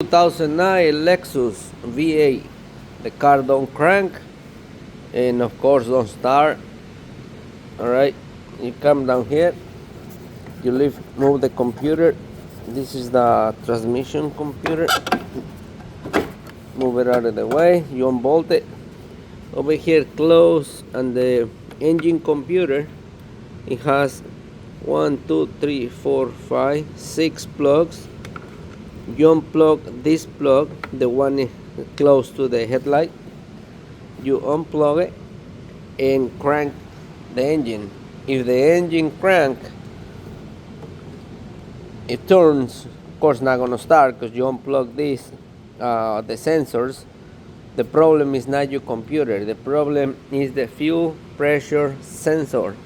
2009 Lexus V8. The car don't crank and of course don't start. Alright, you come down here, you move the computer. This is the transmission computer. Move it out of the way, you unbolt it. Over here close, and the engine computer, it has 1 2 3 4 5 6 plugs. You unplug this plug, the one close to the headlight. You unplug it and crank the engine. If the engine crank, it turns. Of course not gonna start because you unplug this, the sensors. The problem is not your computer. The problem is the fuel pressure sensor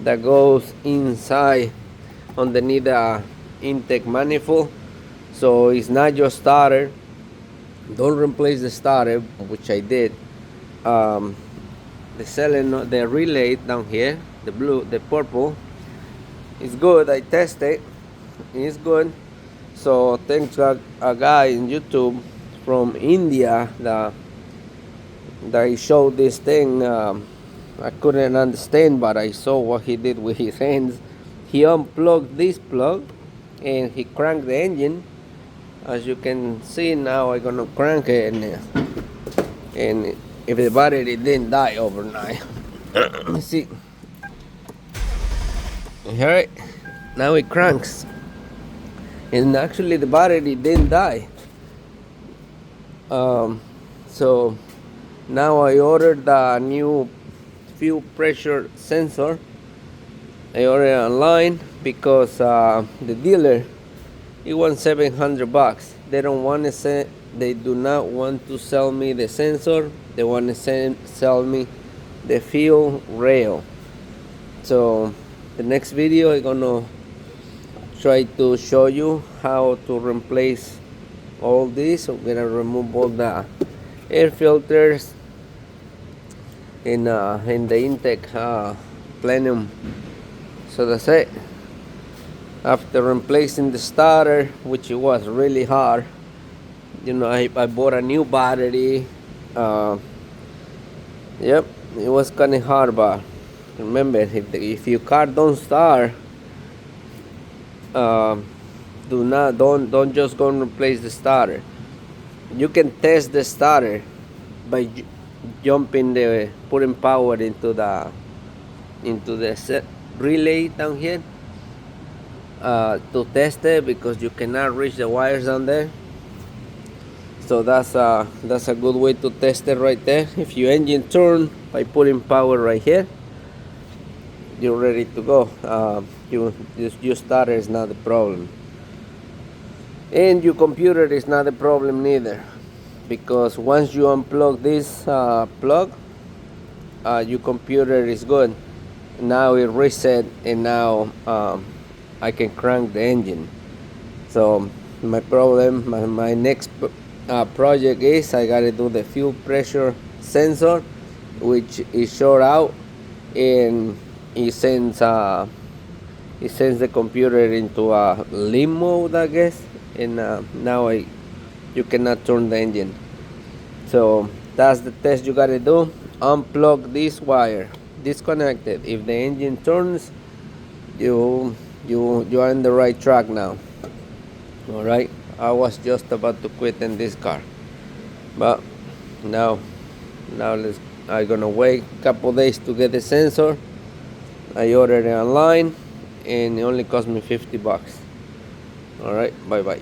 that goes inside underneath the intake manifold. So it's not your starter. Don't replace the starter, which I did. The relay down here, the blue, the purple, is good. I tested. It's good. So thanks to a guy in YouTube from India that he showed this thing. I couldn't understand, but I saw what he did with his hands. He unplugged this plug and he cranked the engine. As you can see now, I'm gonna crank it, and if the battery didn't die overnight. Let me see. Alright, now it cranks, and actually the battery didn't die. So now I ordered the new fuel pressure sensor. I ordered it online because the dealer, it wants $700. They don't want to they do not want to sell me the sensor. They want to sell me the fuel rail. So the next video I'm gonna try to show you how to replace all this. I'm gonna remove all the air filters in the intake plenum. So that's it. After replacing the starter, which it was really hard, I bought a new battery. Yep, it was kind of hard, but remember, if your car don't start, don't just go and replace the starter. You can test the starter by putting power into the set relay down here. To test it, because you cannot reach the wires down there. So that's a good way to test it right there. If your engine turn by putting power right here, you're ready to go. Your starter is not the problem, and your computer is not the problem neither, because once you unplug this plug, your computer is good. Now it reset, and now I can crank the engine. So my next project is I gotta do the fuel pressure sensor, which is short out, and it sends the computer into a limp mode, I guess, and now you cannot turn the engine. So that's the test you gotta do. Unplug this wire, disconnect it. If the engine turns, you are in the right track now. All right, I was just about to quit in this car, but now I'm gonna wait a couple days to get the sensor. I ordered it online and it only cost me $50. All right, bye bye.